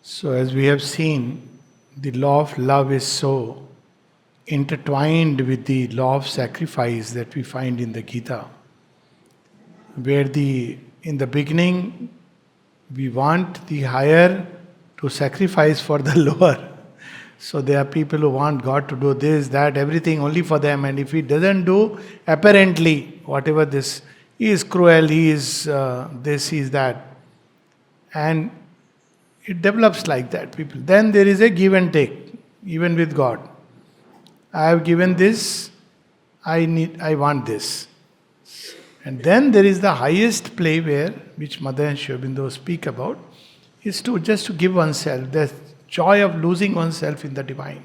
So, as we have seen, the law of love is so intertwined with the law of sacrifice that we find in the Gita, where in the beginning we want the higher to sacrifice for the lower. So there are people who want God to do this, that, everything only for them, and if He doesn't do, apparently, whatever this, He is cruel, He is this, He is that. And it develops like that, people. Then there is a give and take, even with God. I have given this, I want this. And then there is the highest play which Mother and Sri Aurobindo speak about, is to just to give oneself, the joy of losing oneself in the divine.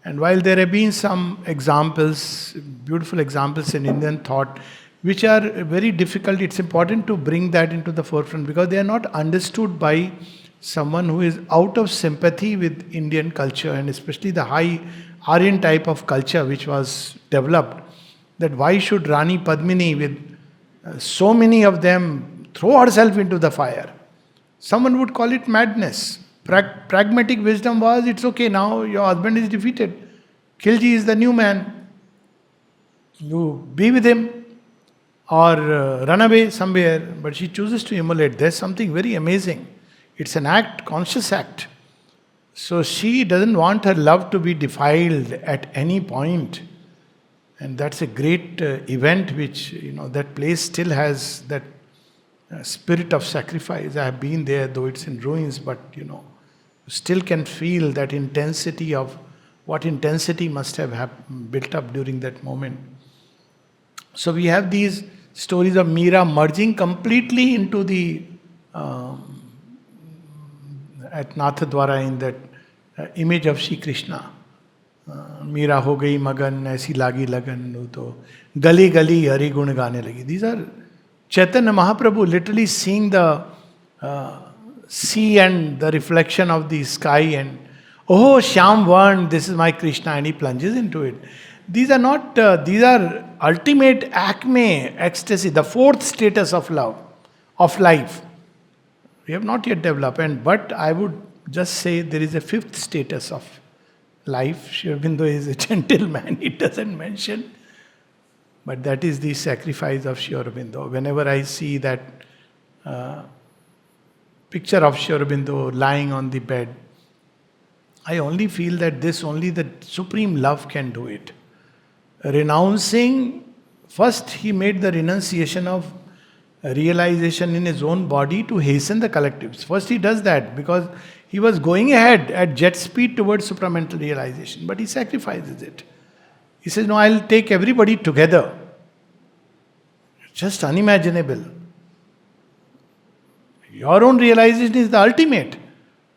And while there have been some examples, beautiful examples in Indian thought, which are very difficult, it's important to bring that into the forefront because they are not understood by someone who is out of sympathy with Indian culture and especially the high Aryan type of culture which was developed. That why should Rani Padmini, with so many of them, throw herself into the fire? Someone would call it madness. Pragmatic wisdom was, it's okay, now your husband is defeated. Khilji is the new man. You be with him or run away somewhere. But she chooses to immolate. There's something very amazing. It's an act, conscious act. So she doesn't want her love to be defiled at any point. And that's a great event which, that place still has that spirit of sacrifice. I have been there, though it's in ruins, but you still can feel that intensity of what intensity must have built up during that moment. So we have these stories of Meera merging completely into the at Nathadwara in that image of Shri Krishna. Meera हो गई मगन ऐसी लागी लगन तो गली गली हरि गुण गाने लगी. These are Chaitanya Mahaprabhu literally seeing the sea and the reflection of the sky and oh Shyam Varn, this is my Krishna, and he plunges into it. These are not, these are ultimate acme, ecstasy, the fourth status of love, of life. We have not yet developed, but I would just say there is a fifth status of life. Sri Aurobindo is a gentleman, he doesn't mention. But that is the sacrifice of Sri Aurobindo. Whenever I see that picture of Sri Aurobindo lying on the bed, I only feel that only the supreme love can do it. Renouncing, first he made the renunciation of realization in his own body to hasten the collectives. First he does that because he was going ahead at jet speed towards supramental realization, but he sacrifices it. He says, no, I'll take everybody together. Just unimaginable. Your own realization is the ultimate.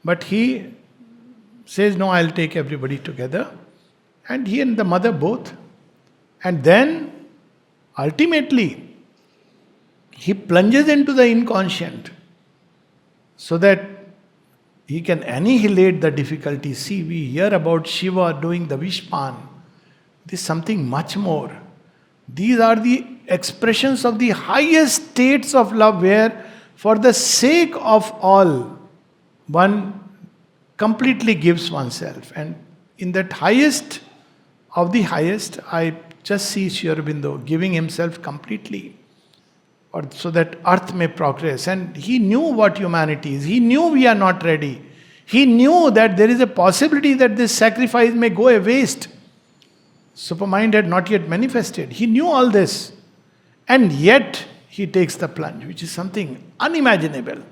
But he says, no, I'll take everybody together. And he and the mother both. And then, ultimately, he plunges into the inconscient so that he can annihilate the difficulty. See, we hear about Shiva doing the Vishpan. This is something much more. These are the expressions of the highest states of love where, for the sake of all, one completely gives oneself. And in that highest of the highest, I just see Sri Aurobindo giving himself completely, so that earth may progress. And he knew what humanity is. He knew we are not ready. He knew that there is a possibility that this sacrifice may go a waste. Supermind had not yet manifested. He knew all this. And yet, he takes the plunge, which is something unimaginable.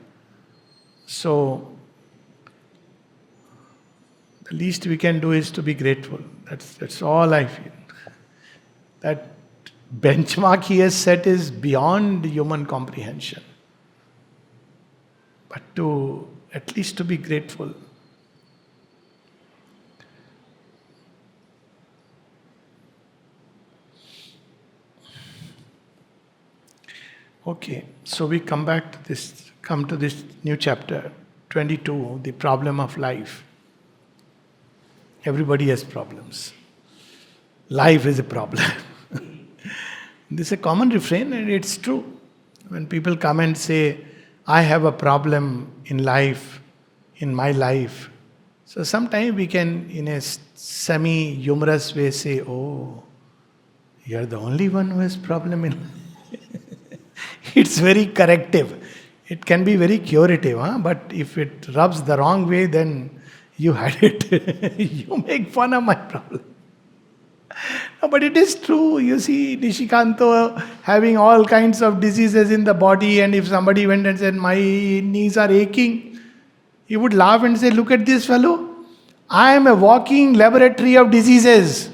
So, the least we can do is to be grateful. That's all I feel. That benchmark he has set is beyond human comprehension. But at least to be grateful. Okay, so we come to this new chapter, 22, the problem of life. Everybody has problems. Life is a problem. This is a common refrain and it's true. When people come and say, I have a problem in life, in my life. So sometimes we can, in a semi-humorous way, say, "Oh, you're the only one who has problem in." It's very corrective. It can be very curative, huh? But if it rubs the wrong way, then you had it. You make fun of my problem. No, but it is true. You see Nishikanto having all kinds of diseases in the body, and if somebody went and said, "My knees are aching," he would laugh and say, "Look at this fellow. I am a walking laboratory of diseases.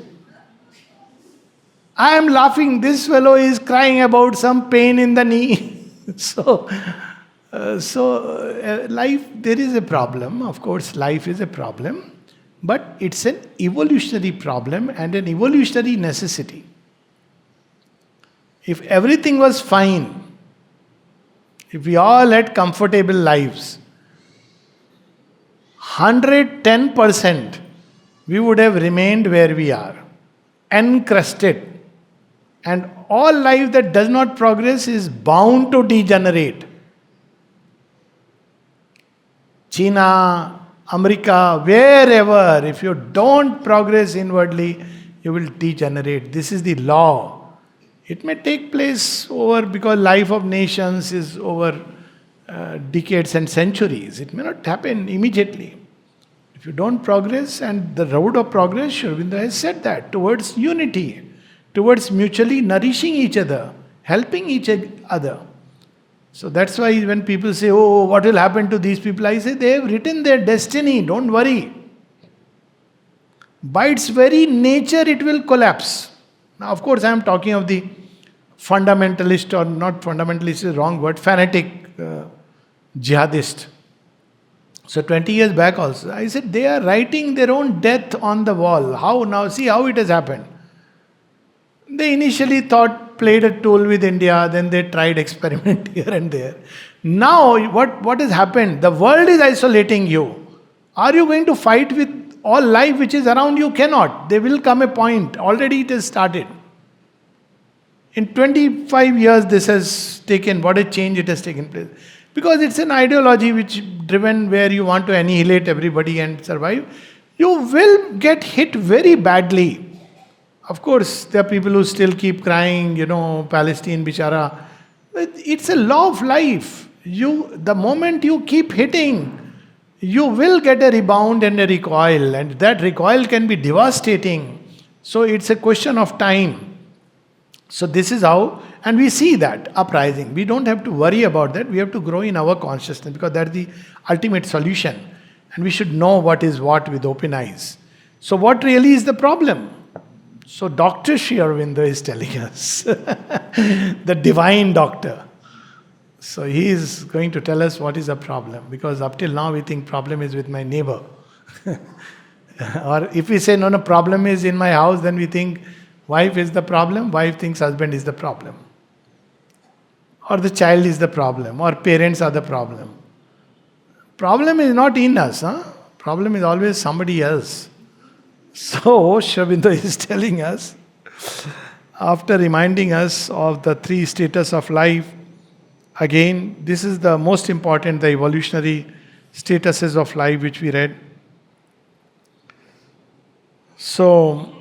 I am laughing. This fellow is crying about some pain in the knee." Life, there is a problem. Of course, life is a problem. But it's an evolutionary problem and an evolutionary necessity. If everything was fine, if we all had comfortable lives, 110% we would have remained where we are, encrusted. And all life that does not progress is bound to degenerate. China, America, wherever, if you don't progress inwardly, you will degenerate. This is the law. It may take place over, because life of nations is over decades and centuries. It may not happen immediately. If you don't progress, and the road of progress, Sri Aurobindo has said that, towards unity, towards mutually nourishing each other, helping each other. So that's why when people say, "Oh, what will happen to these people?" I say, they have written their destiny, don't worry. By its very nature, it will collapse. Now, of course, I am talking of the fundamentalist, or not fundamentalist is the wrong word, fanatic jihadist. So 20 years back also, I said, they are writing their own death on the wall. How now? See how it has happened. They initially played a tool with India, then they tried experiment here and there. Now, what has happened? The world is isolating you. Are you going to fight with all life which is around you? Cannot. There will come a point. Already it has started. In 25 years, this has taken, what a change it has taken place. Because it's an ideology which driven where you want to annihilate everybody and survive. You will get hit very badly. Of course, there are people who still keep crying, Palestine, Bichara. But it's a law of life. The moment you keep hitting, you will get a rebound and a recoil. And that recoil can be devastating. So it's a question of time. So this is how, and we see that uprising. We don't have to worry about that. We have to grow in our consciousness, because that's the ultimate solution. And we should know what is what with open eyes. So what really is the problem? So Dr. Sri Aurobindo is telling us, the divine doctor. So he is going to tell us what is the problem. Because up till now we think problem is with my neighbor. Or if we say, no, problem is in my house, then we think wife is the problem, wife thinks husband is the problem. Or the child is the problem, or parents are the problem. Problem is not in us, problem is always somebody else. So, Sri Aurobindo is telling us, after reminding us of the three status of life, again, this is the most important, the evolutionary statuses of life which we read. So,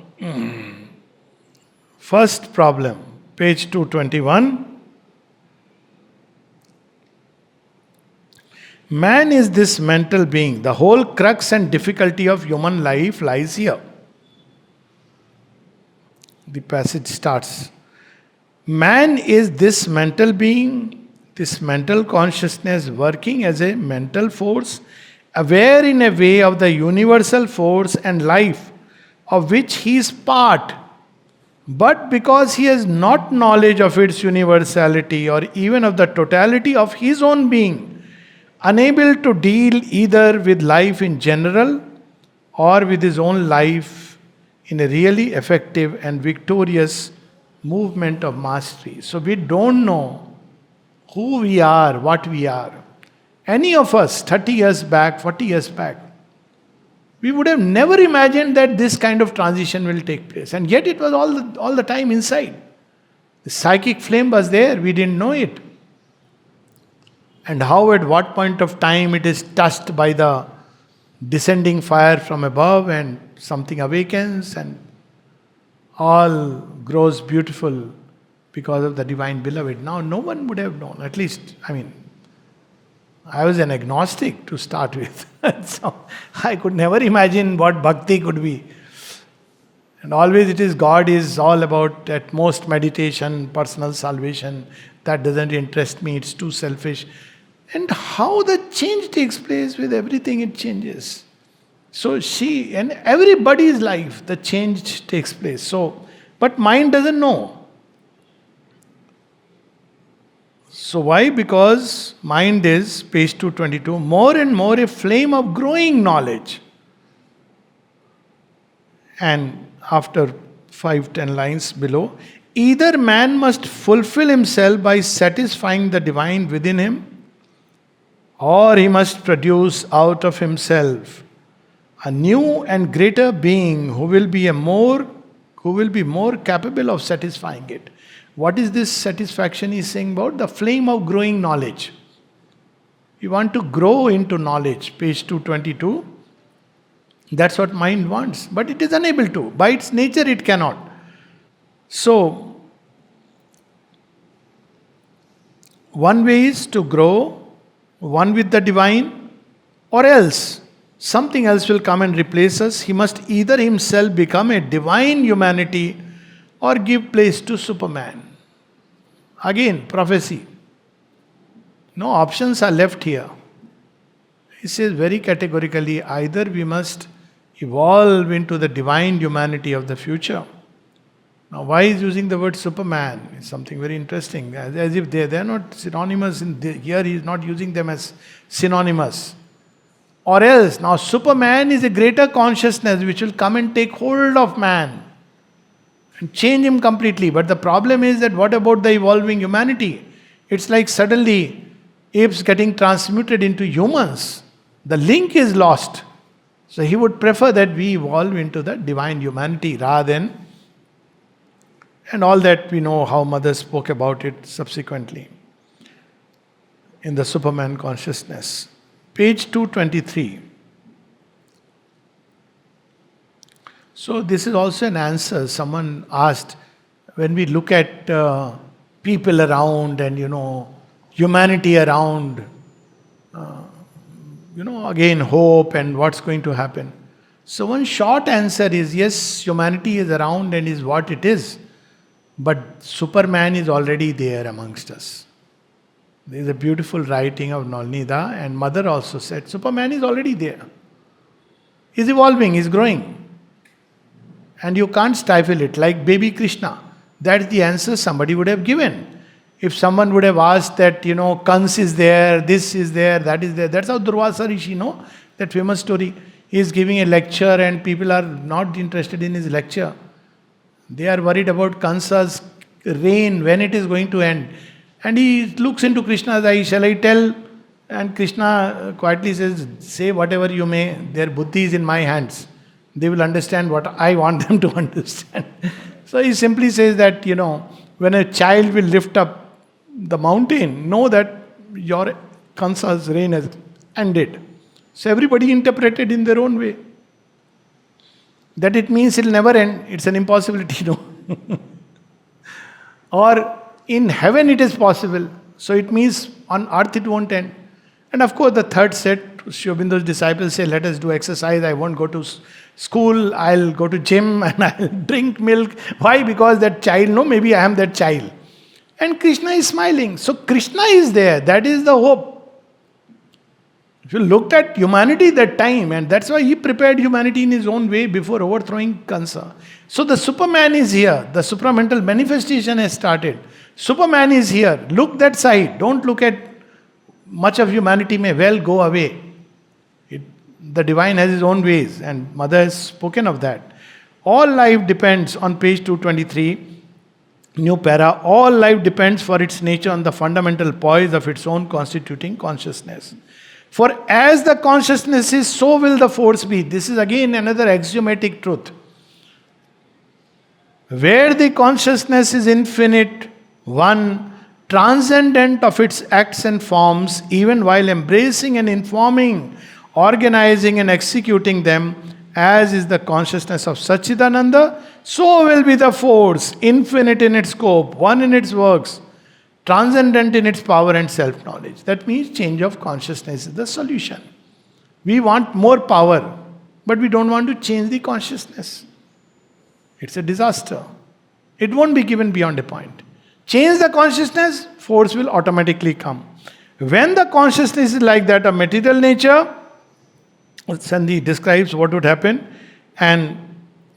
first problem, page 221. Man is this mental being. The whole crux and difficulty of human life lies here. The passage starts. Man is this mental being, this mental consciousness working as a mental force, aware in a way of the universal force and life of which he is part. But because he has not knowledge of its universality or even of the totality of his own being, unable to deal either with life in general or with his own life in a really effective and victorious movement of mastery. So we don't know who we are, what we are. Any of us 30 years back, 40 years back, we would have never imagined that this kind of transition will take place. And yet it was all the time inside. The psychic flame was there, we didn't know it. And how, at what point of time it is touched by the descending fire from above, and something awakens and all grows beautiful because of the divine beloved. Now, no one would have known, at least, I was an agnostic to start with. So I could never imagine what bhakti could be. And always it is God is all about at most meditation, personal salvation. That doesn't interest me, it's too selfish. And how the change takes place with everything, it changes. So she and everybody's life, the change takes place. So, but mind doesn't know. So why? Because mind is, page 222, more and more a flame of growing knowledge. And after 5-10 lines below, either man must fulfill himself by satisfying the divine within him, or he must produce out of himself a new and greater being who will be more capable of satisfying it. What is this satisfaction he's saying about? The flame of growing knowledge. You want to grow into knowledge, page 222. That's what mind wants, but it is unable to. By its nature, it cannot. So, one way is to grow, one with the divine, or else something else will come and replace us. He must either himself become a divine humanity or give place to Superman. Again, prophecy. No options are left here. He says very categorically, either we must evolve into the divine humanity of the future. Now, why is using the word Superman? It's something very interesting. As if they are not synonymous. Here he is not using them as synonymous. Or else, now Superman is a greater consciousness which will come and take hold of man and change him completely. But the problem is that what about the evolving humanity? It's like suddenly apes getting transmuted into humans. The link is lost. So he would prefer that we evolve into the divine humanity rather than, and all that we know how Mother spoke about it subsequently in the Superman consciousness. Page 223. So this is also an answer. Someone asked, when we look at people around and humanity around, again hope and what's going to happen. So one short answer is, yes, humanity is around and is what it is, but Superman is already there amongst us. There is a beautiful writing of Nolnida, and Mother also said, Superman is already there. He's evolving, he's growing. And you can't stifle it, like baby Krishna. That's the answer somebody would have given. If someone would have asked that, Kans is there, this is there, that is there. That's how Durvasa Rishi, that famous story. He is giving a lecture and people are not interested in his lecture. They are worried about Kansa's reign, when it is going to end. And he looks into Krishna's eye, shall I tell? And Krishna quietly says, say whatever you may, their buddhi is in my hands. They will understand what I want them to understand. So he simply says that, when a child will lift up the mountain, know that your Kansa's reign has ended. So everybody interpreted in their own way. That it means it will never end. It's an impossibility, Or in heaven it is possible. So it means on earth it won't end. And of course the third set, Sri Aurobindo's disciples say, let us do exercise. I won't go to school. I'll go to gym and I'll drink milk. Why? Because that child, maybe I am that child. And Krishna is smiling. So Krishna is there. That is the hope. If you looked at humanity that time, and that's why he prepared humanity in his own way before overthrowing Kansa. So the Superman is here. The supramental manifestation has started. Superman is here. Look that side. Don't look at much of humanity may well go away. The divine has his own ways, and Mother has spoken of that. All life depends, on page 223, new para, all life depends for its nature on the fundamental poise of its own constituting consciousness. For as the consciousness is, so will the force be. This is again another axiomatic truth. Where the consciousness is infinite, one, transcendent of its acts and forms, even while embracing and informing organizing and executing them, as is the consciousness of Satchidananda, so will be the force, infinite in its scope, one in its works, transcendent in its power and self-knowledge. That means change of consciousness is the solution. We want more power, but we don't want to change the consciousness. It's a disaster. It won't be given beyond a point. Change the consciousness, force will automatically come. When the consciousness is like that of material nature, Sandhi describes what would happen, and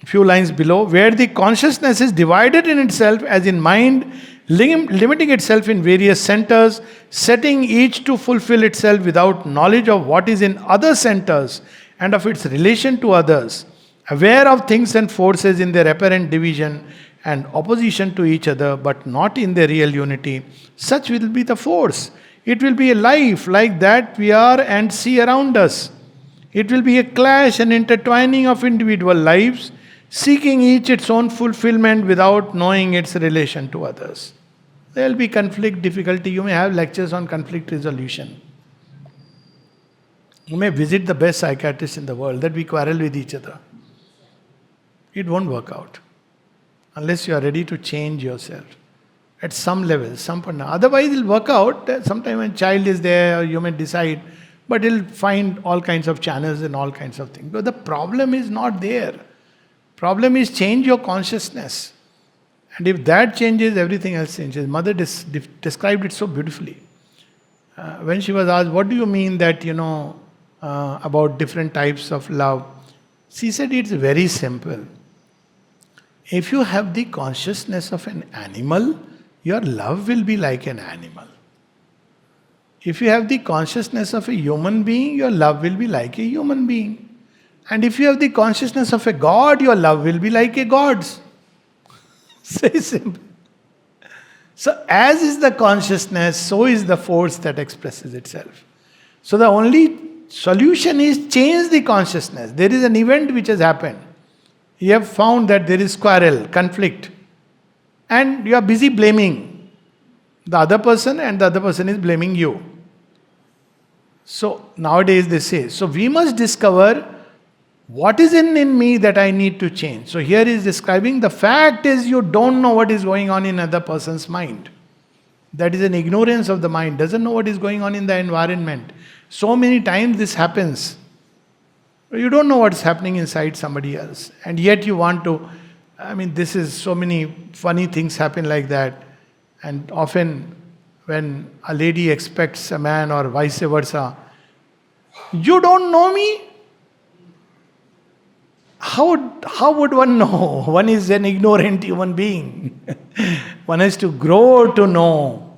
few lines below, where the consciousness is divided in itself as in mind, limiting itself in various centers, setting each to fulfill itself without knowledge of what is in other centers and of its relation to others, aware of things and forces in their apparent division and opposition to each other, but not in their real unity. Such will be the force. It will be a life like that we are and see around us. It will be a clash and intertwining of individual lives, seeking each its own fulfillment without knowing its relation to others. There will be conflict, difficulty. You may have lectures on conflict resolution. You may visit the best psychiatrists in the world, that we quarrel with each other. It won't work out unless you are ready to change yourself at some level, some point. Otherwise, it will work out. Sometime when child is there, you may decide, but he'll find all kinds of channels and all kinds of things. But the problem is not there. Problem is change your consciousness. And if that changes, everything else changes. Mother described it so beautifully. When she was asked, what do you mean that, about different types of love? She said it's very simple. If you have the consciousness of an animal, your love will be like an animal. If you have the consciousness of a human being, your love will be like a human being. And if you have the consciousness of a God, your love will be like a God's. Very simple. So as is the consciousness, so is the force that expresses itself. So the only solution is change the consciousness. There is an event which has happened. You have found that there is quarrel, conflict. And you are busy blaming the other person, and the other person is blaming you. So nowadays they say, so we must discover what is in me that I need to change. So here is describing the fact is you don't know what is going on in another person's mind. That is an ignorance of the mind, doesn't know what is going on in the environment. So many times this happens. You don't know what's happening inside somebody else. And yet you want to, this is so many funny things happen like that. And often when a lady expects a man or vice versa, you don't know me? How would one know? One is an ignorant human being. One has to grow to know.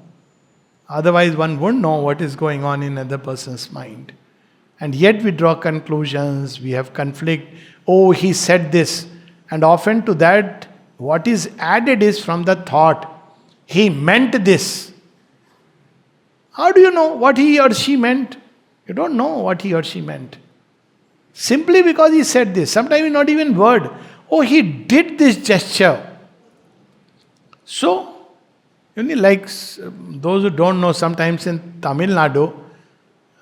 Otherwise one won't know what is going on in another person's mind. And yet we draw conclusions, we have conflict. Oh, he said this. And often to that, what is added is from the thought, he meant this. How do you know what he or she meant? You don't know what he or she meant. Simply because he said this. Sometimes not even word. Oh, he did this gesture. So, like those who don't know, sometimes in Tamil Nadu,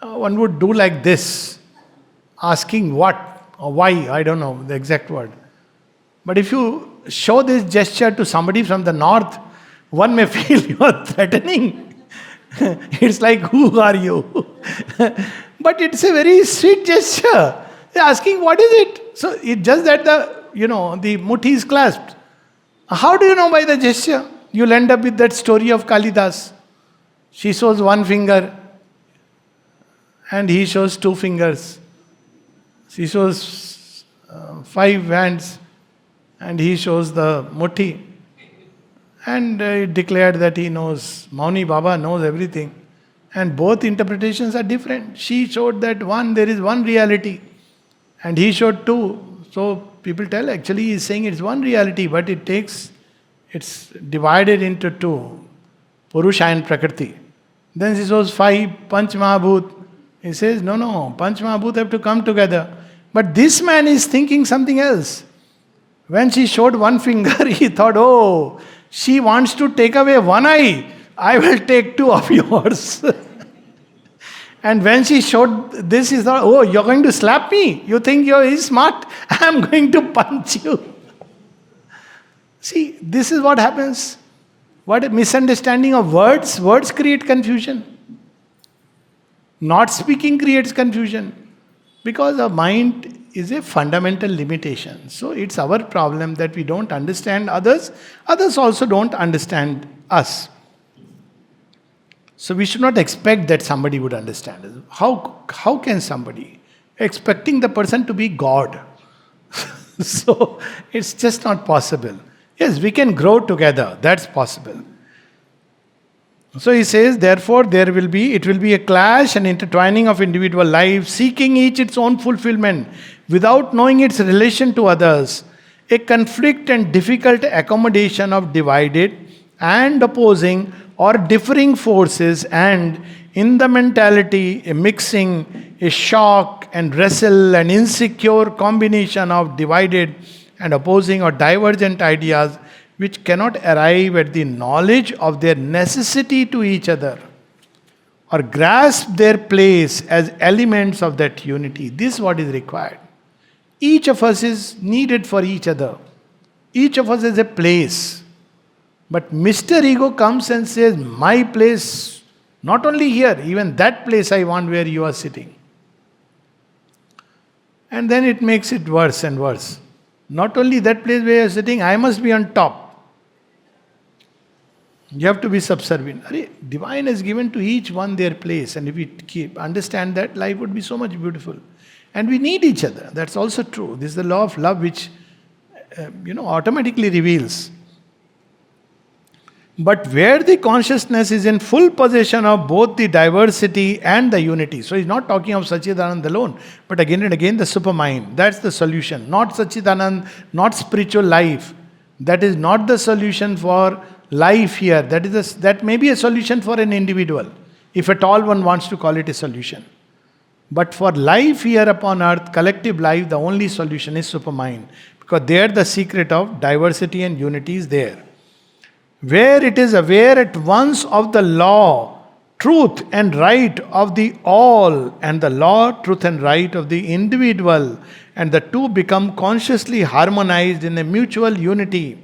one would do like this, asking what or why, I don't know the exact word. But if you show this gesture to somebody from the north, one may feel you are threatening. It's like, who are you? But it's a very sweet gesture. They're asking, what is it? So it's just that the muthi is clasped. How do you know by the gesture? You'll end up with that story of Kalidas. She shows one finger and he shows two fingers. She shows 5 hands and he shows the muthi. And he declared that he knows, Mauni Baba knows everything. And both interpretations are different. She showed that there is one reality. And he showed 2. So people tell, actually he's saying it's one reality, but it's divided into 2. Purusha and Prakriti. Then she shows 5, Panch Mahabhut. He says, no, Panch Mahabhut have to come together. But this man is thinking something else. When she showed one finger, he thought, oh, she wants to take away one eye. I will take 2 of yours. And when she showed this, he thought, oh, you're going to slap me? You think you're smart? I'm going to punch you. See, this is what happens. What a misunderstanding of words. Words create confusion. Not speaking creates confusion. Because our mind is a fundamental limitation. So it's our problem that we don't understand others. Others also don't understand us. So we should not expect that somebody would understand us. How can somebody? Expecting the person to be God. So it's just not possible. Yes, we can grow together. That's possible. So he says, therefore, it will be a clash and intertwining of individual lives, seeking each its own fulfillment without knowing its relation to others, a conflict and difficult accommodation of divided and opposing or differing forces, and in the mentality, a mixing, a shock and wrestle, an insecure combination of divided and opposing or divergent ideas which cannot arrive at the knowledge of their necessity to each other or grasp their place as elements of that unity. This is what is required. Each of us is needed for each other. Each of us has a place. But Mr. Ego comes and says, my place, not only here, even that place I want where you are sitting. And then it makes it worse and worse. Not only that place where you are sitting, I must be on top. You have to be subservient. Divine has given to each one their place, and if we understand that, life would be so much beautiful. And we need each other. That's also true. This is the law of love which automatically reveals. But where the consciousness is in full possession of both the diversity and the unity. So he's not talking of Satchidanand alone, but again and again the supermind. That's the solution. Not Satchidanand, not spiritual life. That is not the solution for life here. That may be a solution for an individual, if at all one wants to call it a solution. But for life here upon earth, collective life, the only solution is supermind. Because there the secret of diversity and unity is there. Where it is aware at once of the law, truth and right of the all, and the law, truth and right of the individual, and the two become consciously harmonized in a mutual unity,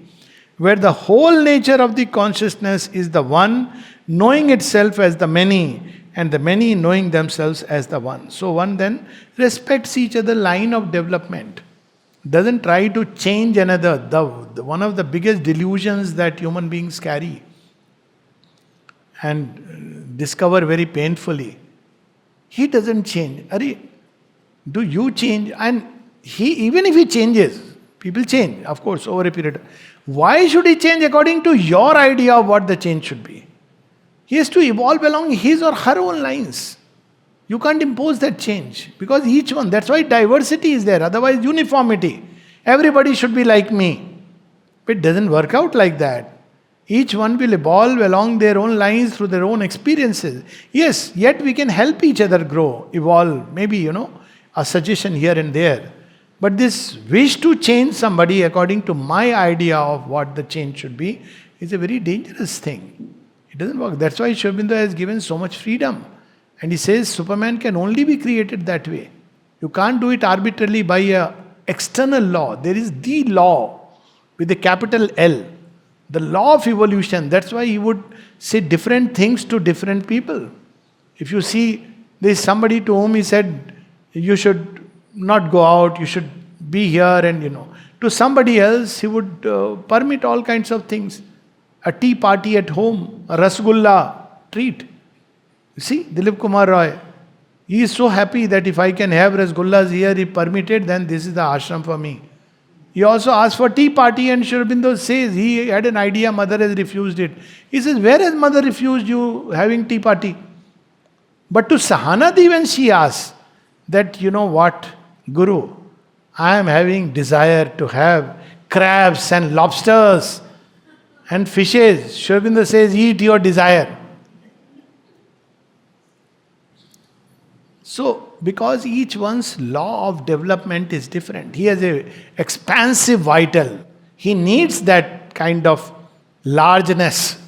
where the whole nature of the consciousness is the one knowing itself as the many, and the many knowing themselves as the one. So one then respects each other line of development. Doesn't try to change another. One of the biggest delusions that human beings carry and discover very painfully. He doesn't change. Do you change? And even if he changes, people change, of course, over a period. Why should he change according to your idea of what the change should be? He has to evolve along his or her own lines. You can't impose that change because each one, that's why diversity is there, otherwise uniformity. Everybody should be like me. But it doesn't work out like that. Each one will evolve along their own lines through their own experiences. Yes, yet we can help each other grow, evolve, maybe, a suggestion here and there. But this wish to change somebody according to my idea of what the change should be is a very dangerous thing. It doesn't work. That's why Sri Aurobindo has given so much freedom. And he says Superman can only be created that way. You can't do it arbitrarily by a external law. There is the law with a capital L. The law of evolution. That's why he would say different things to different people. If you see, there is somebody to whom he said, you should not go out, you should be here, and To somebody else, he would permit all kinds of things. A tea party at home, a rasgulla treat. You see, Dilip Kumar Roy, he is so happy that if I can have rasgullas here, if permitted, then this is the ashram for me. He also asked for tea party, and Sri Aurobindo says he had an idea, mother has refused it. He says, where has mother refused you having tea party? But to Sahanadi, when she asks that, what, Guru, I am having desire to have crabs and lobsters and fishes. Sri Aurobindo says, eat your desire. So, because each one's law of development is different, he has a expansive vital. He needs that kind of largeness.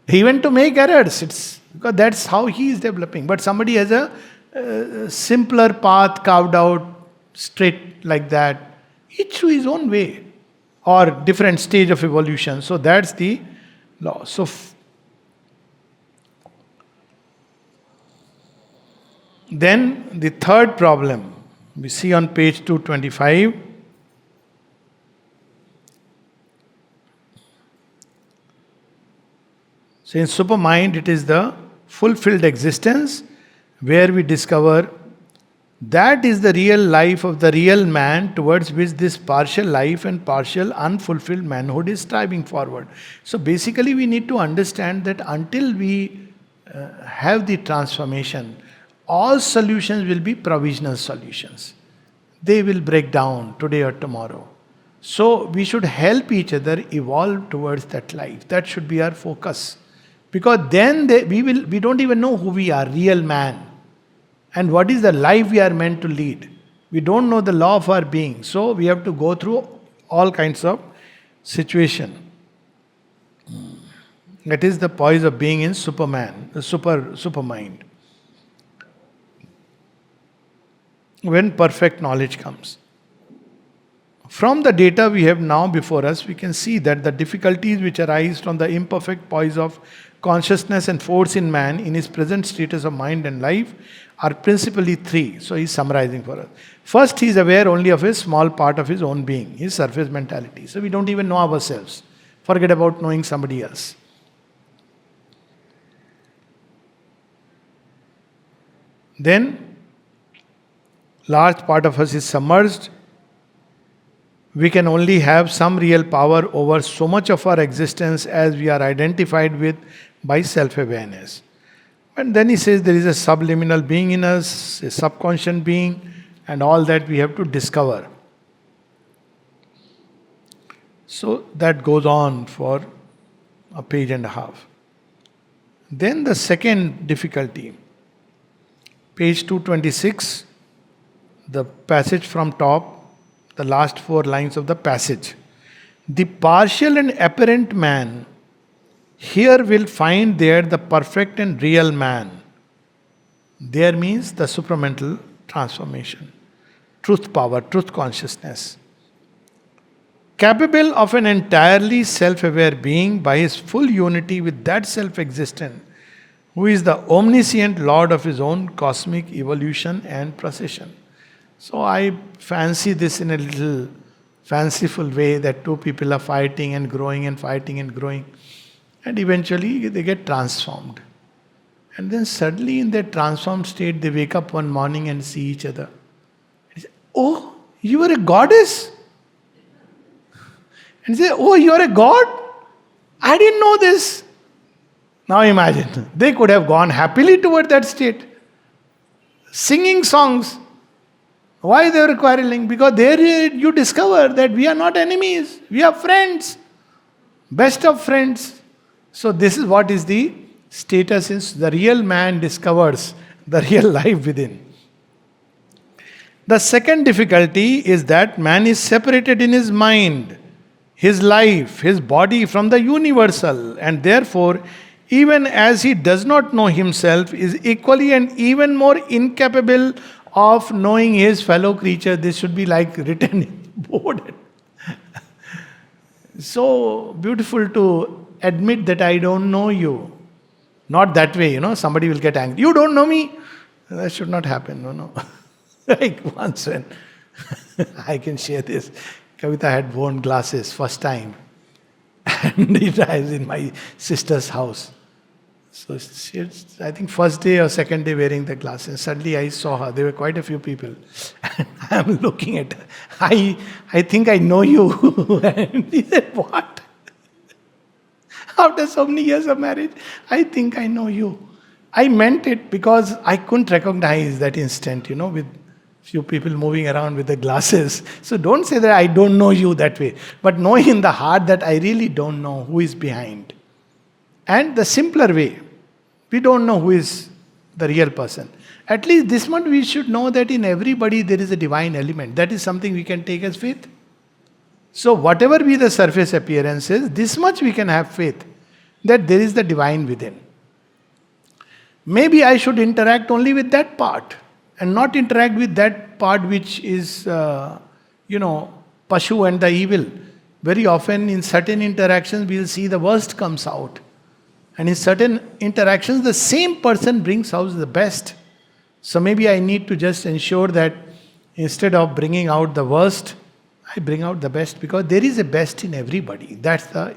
Even to make errors, it's Because that's how he is developing. But somebody has a simpler path carved out, straight like that, each to his own way, or different stage of evolution. So that's the law. So then the third problem we see on page 225. So in supermind, it is the fulfilled existence where we discover that is the real life of the real man towards which this partial life and partial unfulfilled manhood is striving forward. So basically, we need to understand that until we have the transformation, all solutions will be provisional solutions. They will break down today or tomorrow. So we should help each other evolve towards that life. That should be our focus. Because then we don't even know who we are, real man. And what is the life we are meant to lead. We don't know the law of our being. So we have to go through all kinds of situation. That is the poise of being in Superman, the supermind. When perfect knowledge comes. From the data we have now before us, we can see that the difficulties which arise from the imperfect poise of consciousness and force in man in his present status of mind and life are principally three. So he is summarizing for us. First, he is aware only of a small part of his own being, his surface mentality. So we don't even know ourselves. Forget about knowing somebody else. Then, large part of us is submerged. We can only have some real power over so much of our existence as we are identified with by self-awareness. And then he says there is a subliminal being in us, a subconscious being, and all that we have to discover. So that goes on for a page and a half. Then the second difficulty, page 226, the passage from top, the last 4 lines of the passage. The partial and apparent man here will find there the perfect and real man. There means the supramental transformation, truth power, truth consciousness. Capable of an entirely self-aware being by his full unity with that self-existent, who is the omniscient Lord of his own cosmic evolution and procession. So I fancy this in a little fanciful way that two people are fighting and growing and fighting and growing. And eventually they get transformed. And then suddenly in their transformed state, they wake up one morning and see each other. And say, oh, you are a goddess? And say, oh, you are a god? I didn't know this. Now imagine, they could have gone happily toward that state. Singing songs. Why they were quarreling? Because there you discover that we are not enemies. We are friends. Best of friends. So this is what is the status is the real man discovers the real life within. The second difficulty is that man is separated in his mind, his life, his body from the universal, and therefore, even as he does not know himself, is equally and even more incapable of knowing his fellow creature. This should be like written in board. So beautiful to admit that I don't know you. Not that way, somebody will get angry. You don't know me. That should not happen, no. Like once when, I can share this. Kavita had worn glasses first time. And it was in my sister's house. So she, I think first day or second day wearing the glasses. Suddenly I saw her. There were quite a few people. And I'm looking at her. I think I know you. And he said, what? After so many years of marriage, I think I know you. I meant it because I couldn't recognize that instant, with few people moving around with the glasses. So don't say that I don't know you that way. But know in the heart that I really don't know who is behind. And the simpler way, we don't know who is the real person. At least this much we should know that in everybody there is a divine element. That is something we can take as faith. So whatever be the surface appearances, this much we can have faith that there is the divine within. Maybe I should interact only with that part and not interact with that part which is, Pashu and the evil. Very often in certain interactions, we'll see the worst comes out. And in certain interactions, the same person brings out the best. So maybe I need to just ensure that instead of bringing out the worst, I bring out the best, because there is a best in everybody. That's the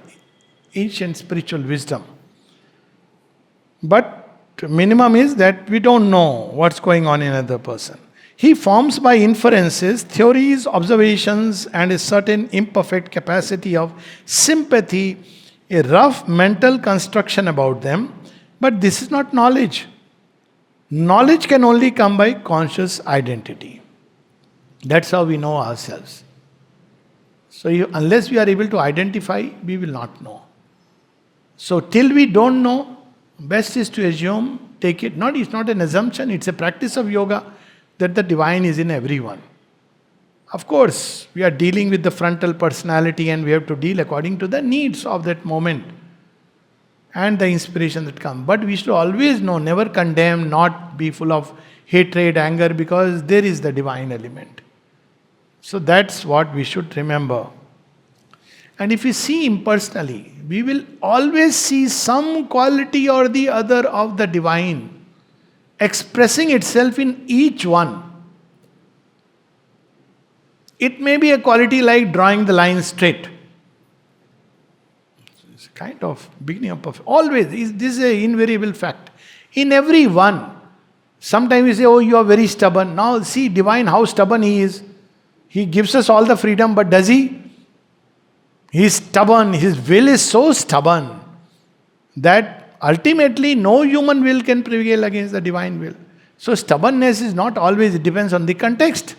ancient spiritual wisdom. But minimum is that we don't know what's going on in another person. He forms by inferences, theories, observations, and a certain imperfect capacity of sympathy, a rough mental construction about them. But this is not knowledge. Knowledge can only come by conscious identity. That's how we know ourselves. So unless we are able to identify, we will not know. So till we don't know, best is to assume, take it. It's not an assumption, it's a practice of yoga that the divine is in everyone. Of course, we are dealing with the frontal personality and we have to deal according to the needs of that moment and the inspiration that comes. But we should always know, never condemn, not be full of hatred, anger, because there is the divine element. So that's what we should remember. And if we see impersonally, we will always see some quality or the other of the divine expressing itself in each one. It may be a quality like drawing the line straight. It's a kind of beginning of perfect. Always, this is an invariable fact. In every one. Sometimes we say, oh, you are very stubborn. Now see divine how stubborn he is. He gives us all the freedom, but does he? He is stubborn. His will is so stubborn that ultimately no human will can prevail against the divine will. So stubbornness is not always, it depends on the context.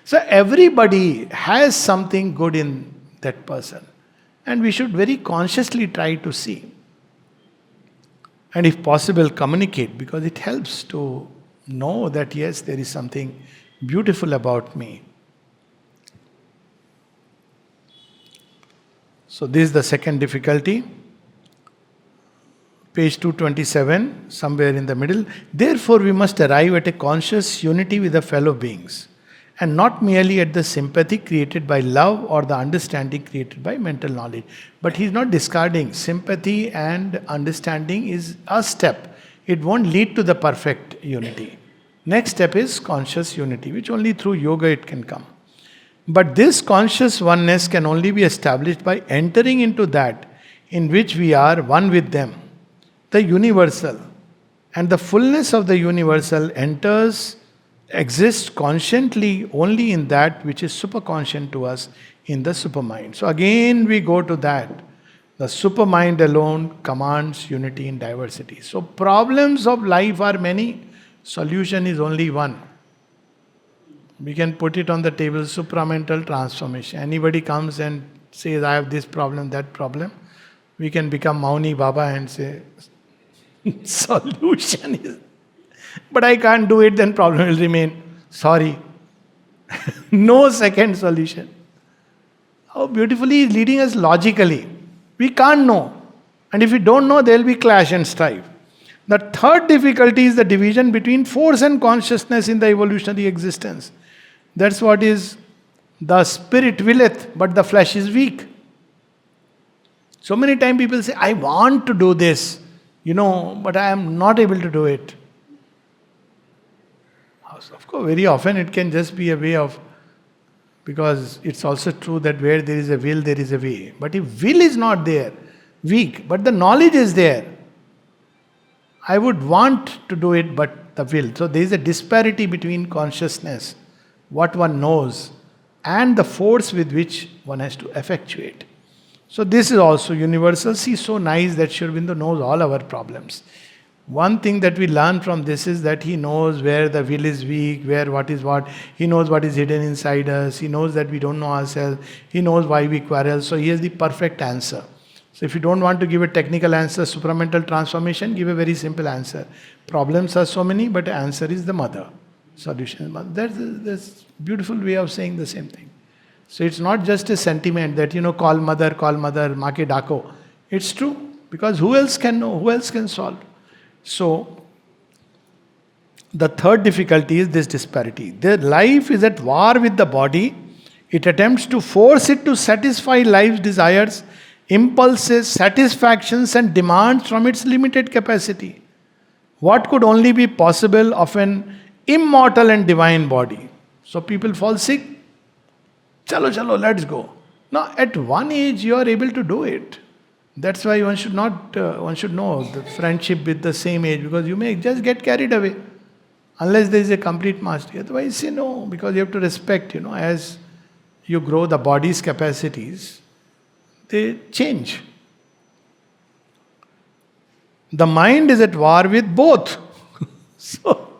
So everybody has something good in that person. And we should very consciously try to see. And if possible, communicate, because it helps to know that yes, there is something beautiful about me. So this is the second difficulty. Page 227, somewhere in the middle. Therefore, we must arrive at a conscious unity with the fellow beings, and not merely at the sympathy created by love or the understanding created by mental knowledge. But he's not discarding. Sympathy and understanding is a step. It won't lead to the perfect unity. Next step is conscious unity, which only through yoga it can come. But this conscious oneness can only be established by entering into that in which we are one with them, the universal. And the fullness of the universal exists consciently only in that which is superconscient to us in the supermind. So again we go to that. The supermind alone commands unity in diversity. So problems of life are many, solution is only one. We can put it on the table, supramental transformation. Anybody comes and says, I have this problem, that problem, we can become Mauni Baba and say, solution is... But I can't do it, then problem will remain. Sorry. No second solution. How beautifully he is leading us logically. We can't know. And if we don't know, there will be clash and strife. The third difficulty is the division between force and consciousness in the evolutionary existence. That's what is, the spirit willeth, but the flesh is weak. So many times people say, I want to do this, but I am not able to do it. Of course, very often it can just be a way of, because it's also true that where there is a will, there is a way. But if will is not there, weak, but the knowledge is there, I would want to do it, but the will. So there is a disparity between consciousness, what one knows, and the force with which one has to effectuate. So this is also universal. See, so nice that Sri Aurobindo knows all our problems. One thing that we learn from this is that he knows where the will is weak, where what is what. He knows what is hidden inside us. He knows that we don't know ourselves. He knows why we quarrel. So he has the perfect answer. So if you don't want to give a technical answer, supramental transformation, give a very simple answer. Problems are so many, but the answer is the mother. Solution is mother. That's a beautiful way of saying the same thing. So it's not just a sentiment that, call mother, ma ke dako. It's true. Because who else can know? Who else can solve? So, the third difficulty is this disparity. The life is at war with the body. It attempts to force it to satisfy life's desires, impulses, satisfactions, and demands from its limited capacity. What could only be possible of an immortal and divine body? So people fall sick. Chalo, chalo, let's go. Now, at one age, you are able to do it. That's why one should not, one should know the friendship with the same age, because you may just get carried away unless there is a complete mastery. Otherwise, say no, because you have to respect, as you grow the body's capacities, they change. The mind is at war with both. So,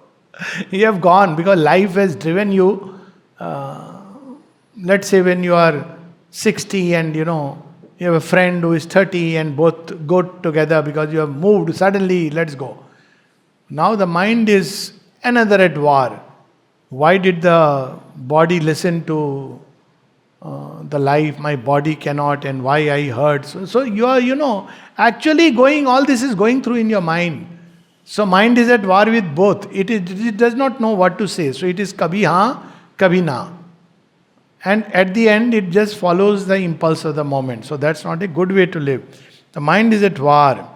you have gone because life has driven you. Let's say when you are 60 and you have a friend who is 30 and both go together because you have moved suddenly, let's go. Now the mind is another at war. Why did the body listen to the life? My body cannot, and why I hurt. So you are, actually all this is going through in your mind. So mind is at war with both. It does not know what to say. So it is kabhi haan, kabhi na. And at the end, it just follows the impulse of the moment. So that's not a good way to live. The mind is at war.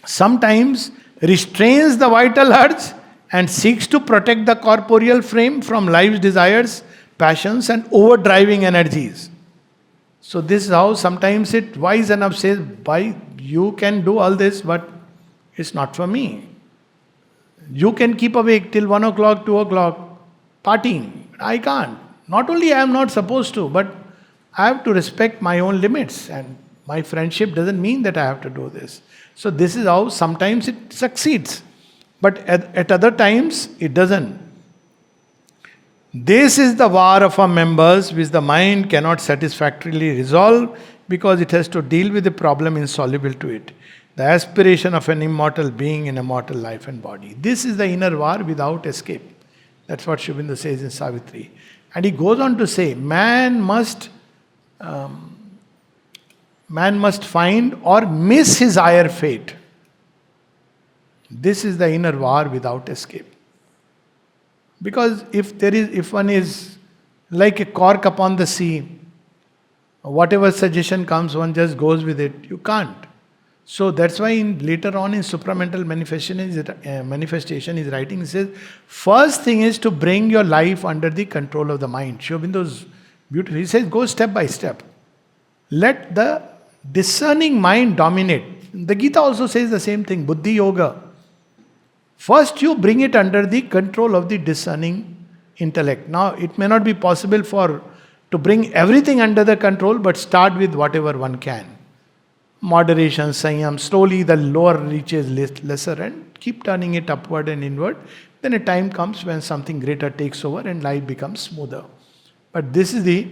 Sometimes restrains the vital urge and seeks to protect the corporeal frame from life's desires, passions, and overdriving energies. So this is how sometimes it wise enough says, "Why you can do all this, but it's not for me. You can keep awake till 1 o'clock, 2 o'clock, partying. I can't. Not only I am not supposed to, but I have to respect my own limits, and my friendship doesn't mean that I have to do this." So this is how sometimes it succeeds, but at other times it doesn't. This is the war of our members which the mind cannot satisfactorily resolve because it has to deal with a problem insoluble to it. The aspiration of an immortal being in a mortal life and body. This is the inner war without escape. That's what Sri Aurobindo says in Savitri. And he goes on to say, man must find or miss his higher fate. This is the inner war without escape. Because if one is like a cork upon the sea, whatever suggestion comes, one just goes with it. You can't. So that's why later on in supramental manifestation, he's writing, he says, first thing is to bring your life under the control of the mind. Sri Aurobindo's beautiful. He says, go step by step. Let the discerning mind dominate. The Gita also says the same thing, Buddhi Yoga. First you bring it under the control of the discerning intellect. Now it may not be possible to bring everything under the control, but start with whatever one can. Moderation, Sanyam, slowly the lower reaches lesser and keep turning it upward and inward. Then a time comes when something greater takes over and life becomes smoother. But this is the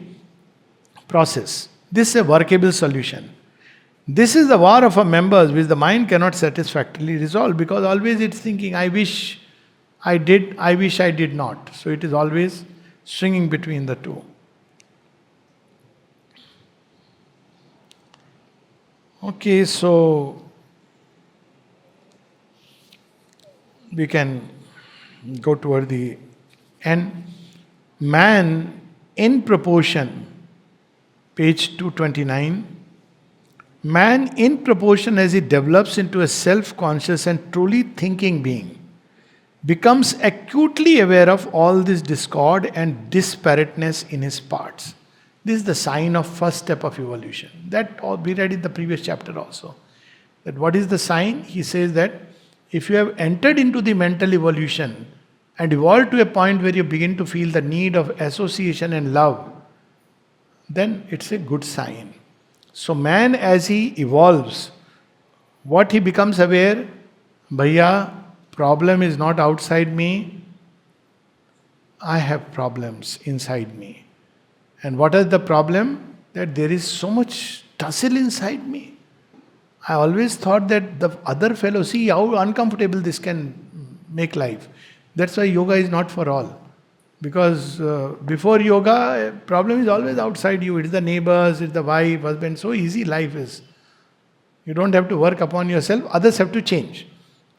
process. This is a workable solution. This is the war of our members which the mind cannot satisfactorily resolve, because always it's thinking, I wish I did, I wish I did not. So it is always swinging between the two. Okay, so we can go toward the end. Man in proportion, page 229. Man in proportion as he develops into a self-conscious and truly thinking being, becomes acutely aware of all this discord and disparateness in his parts. This is the sign of first step of evolution. That we read in the previous chapter also. That what is the sign? He says that if you have entered into the mental evolution and evolved to a point where you begin to feel the need of association and love, then it's a good sign. So man, as he evolves, what he becomes aware, Bhaiya, problem is not outside me, I have problems inside me. And what is the problem? That there is so much tussle inside me. I always thought that the other fellow, see how uncomfortable this can make life. That's why yoga is not for all. Because before yoga, problem is always outside you. It's the neighbors, it's the wife, husband. So easy life is. You don't have to work upon yourself. Others have to change.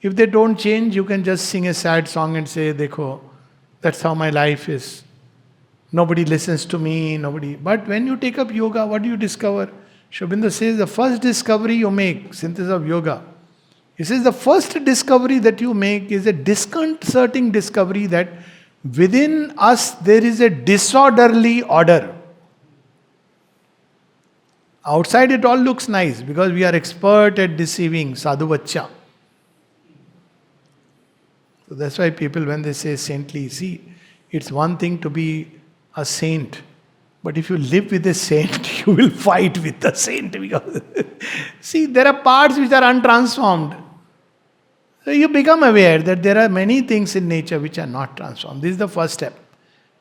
If they don't change, you can just sing a sad song and say, Dekho, that's how my life is. Nobody listens to me, nobody. But when you take up yoga, what do you discover? Shobinda says the first discovery you make, synthesis of yoga. He says the first discovery that you make is a disconcerting discovery that within us there is a disorderly order. Outside it all looks nice because we are expert at deceiving, sadhu bacha. So that's why people, when they say saintly, see, it's one thing to be a saint, but if you live with a saint, you will fight with the saint because see, there are parts which are untransformed. So you become aware that there are many things in nature which are not transformed. This is the first step.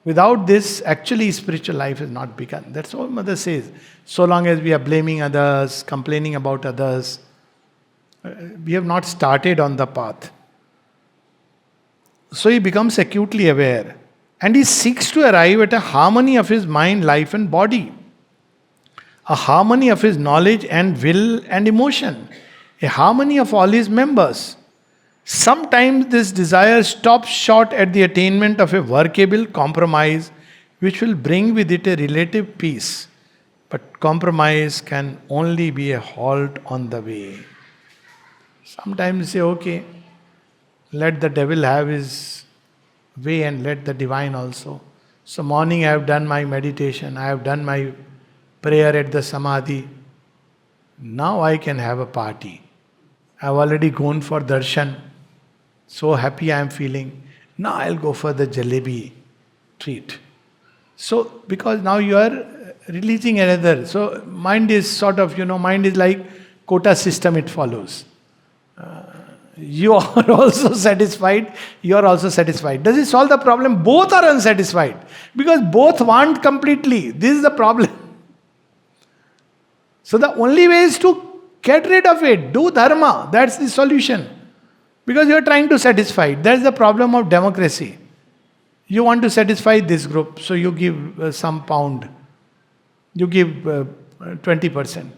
Without this, actually spiritual life has not begun. That's what Mother says. So long as we are blaming others, complaining about others, we have not started on the path. So he becomes acutely aware. And he seeks to arrive at a harmony of his mind, life and body. A harmony of his knowledge and will and emotion. A harmony of all his members. Sometimes this desire stops short at the attainment of a workable compromise which will bring with it a relative peace. But compromise can only be a halt on the way. Sometimes you say, okay, let the devil have his way and let the divine also. So morning I have done my meditation, I have done my prayer at the samadhi. Now I can have a party. I have already gone for darshan. So happy I am feeling. Now I'll go for the jalebi treat. So because now you are releasing another. So mind is sort of, mind is like quota system it follows. You are also satisfied, you are also satisfied. Does it solve the problem? Both are unsatisfied. Because both want completely. This is the problem. So the only way is to get rid of it. Do dharma. That's the solution. Because you are trying to satisfy. That's the problem of democracy. You want to satisfy this group, so you give some pound. You give 20%.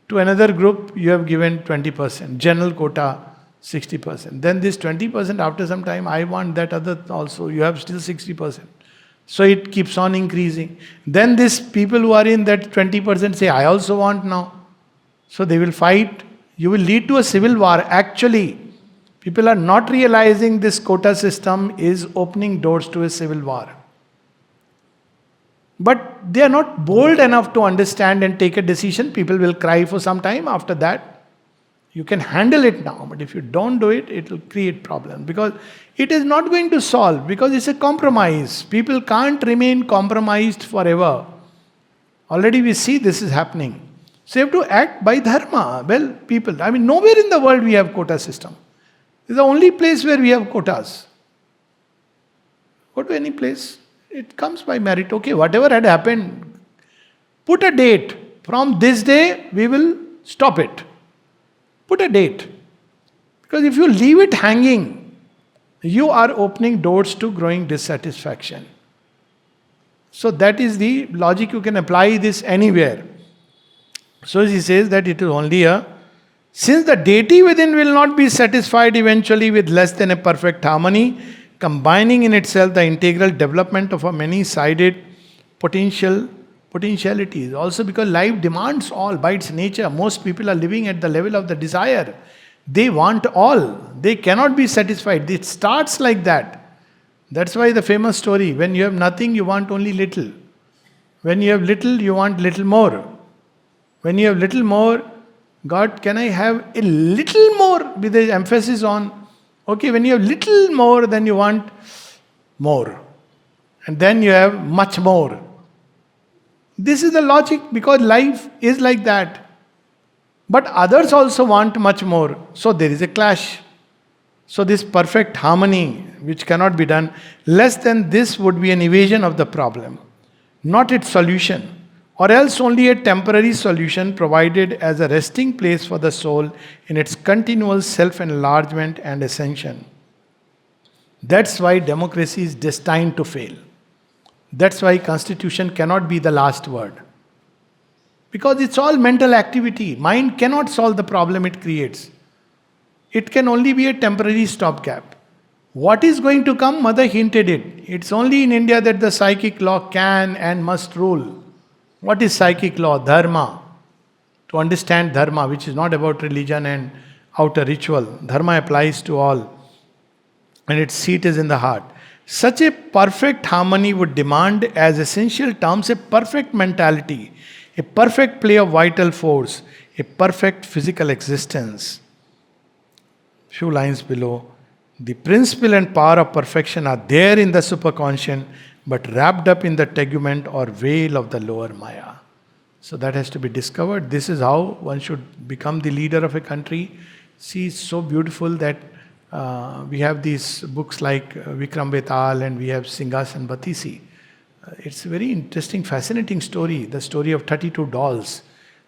To another group, you have given 20%. General quota, 60%. Then this 20%, after some time, I want that other also. You have still 60%. So it keeps on increasing. Then these people who are in that 20% say, I also want now. So they will fight. You will lead to a civil war. Actually, people are not realizing this quota system is opening doors to a civil war. But they are not bold enough to understand and take a decision. People will cry for some time. After that, you can handle it now. But if you don't do it, it will create problems. Because it is not going to solve. Because it's a compromise. People can't remain compromised forever. Already we see this is happening. So you have to act by dharma. Well, people, nowhere in the world we have quota system. It's the only place where we have quotas. Go to any place, it comes by merit. Okay, whatever had happened, put a date. From this day, we will stop it. Put a date. Because if you leave it hanging, you are opening doors to growing dissatisfaction. So that is the logic. You can apply this anywhere. So he says that it is only since the deity within will not be satisfied eventually with less than a perfect harmony, combining in itself the integral development of a many-sided potentialities. Also because life demands all by its nature. Most people are living at the level of the desire. They want all. They cannot be satisfied. It starts like that. That's why the famous story, when you have nothing, you want only little. When you have little, you want little more. When you have little more, God, can I have a little more with the emphasis on, okay, when you have little more, then you want more. And then you have much more. This is the logic because life is like that. But others also want much more. So there is a clash. So this perfect harmony, which cannot be done, less than this would be an evasion of the problem, not its solution. Or else only a temporary solution provided as a resting place for the soul in its continual self-enlargement and ascension. That's why democracy is destined to fail. That's why constitution cannot be the last word. Because it's all mental activity. Mind cannot solve the problem it creates. it can only be a temporary stopgap. What is going to come? Mother hinted it. It's only in India that the psychic law can and must rule. What is psychic law? Dharma. To understand dharma, which is not about religion and outer ritual. Dharma applies to all. And its seat is in the heart. Such a perfect harmony would demand as essential terms a perfect mentality, a perfect play of vital force, a perfect physical existence. Few lines below. The principle and power of perfection are there in the superconscious, but wrapped up in the tegument or veil of the lower Maya. So that has to be discovered. This is how one should become the leader of a country. See, it's so beautiful that we have these books like Vikram Betal and we have Singhasan Batisi. It's a very interesting, fascinating story, the story of 32 dolls.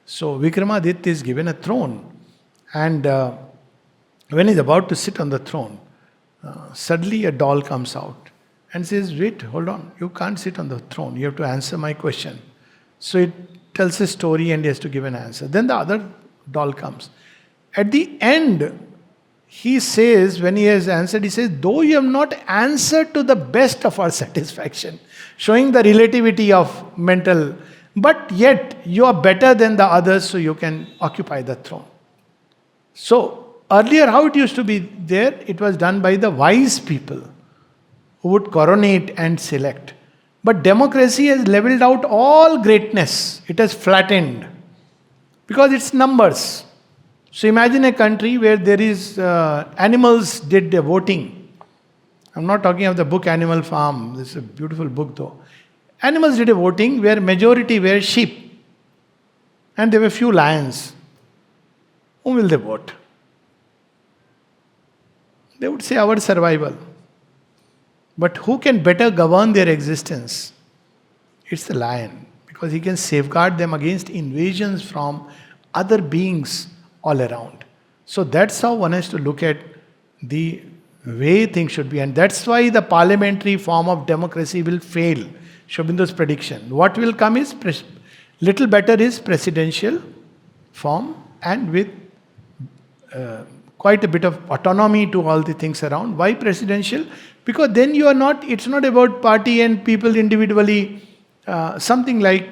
So Vikramaditya is given a throne, and when he's about to sit on the throne, suddenly a doll comes out and says, "Wait, hold on, you can't sit on the throne, you have to answer my question." So it tells a story and he has to give an answer. Then the other doll comes. At the end, he says, when he has answered, he says, "Though you have not answered to the best of our satisfaction," showing the relativity of mental, "but yet you are better than the others, so you can occupy the throne." So, earlier, how it used to be there, it was done by the wise people who would coronate and select. But democracy has leveled out all greatness. It has flattened because it's numbers. So imagine a country where there is animals did the voting. I'm not talking of the book Animal Farm. This is a beautiful book though. Animals did a voting where majority were sheep. And there were few lions. Whom will they vote? They would say our survival. But who can better govern their existence? It's the lion. Because he can safeguard them against invasions from other beings all around. So that's how one has to look at the way things should be. And that's why the parliamentary form of democracy will fail. Shobindu's prediction. What will come is, little better is presidential form and with quite a bit of autonomy to all the things around. Why presidential? Because then you are not, it's not about party and people individually. Something like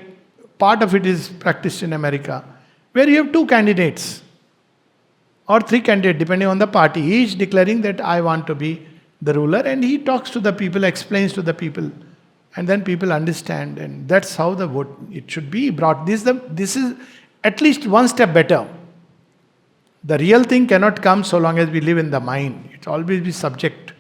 part of it is practiced in America, where you have two candidates or three candidates depending on the party, each declaring that I want to be the ruler, and he talks to the people, explains to the people, and then people understand, and that's how the vote it should be brought. This is at least one step better. The real thing cannot come so long as we live in the mind. It always be subject.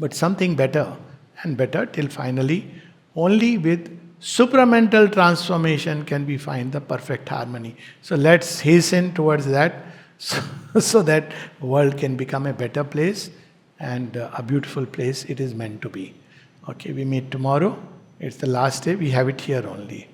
But something better and better till finally only with supramental transformation can we find the perfect harmony. So let's hasten towards that so that world can become a better place and a beautiful place it is meant to be. Okay, we meet tomorrow. It's the last day. We have it here only.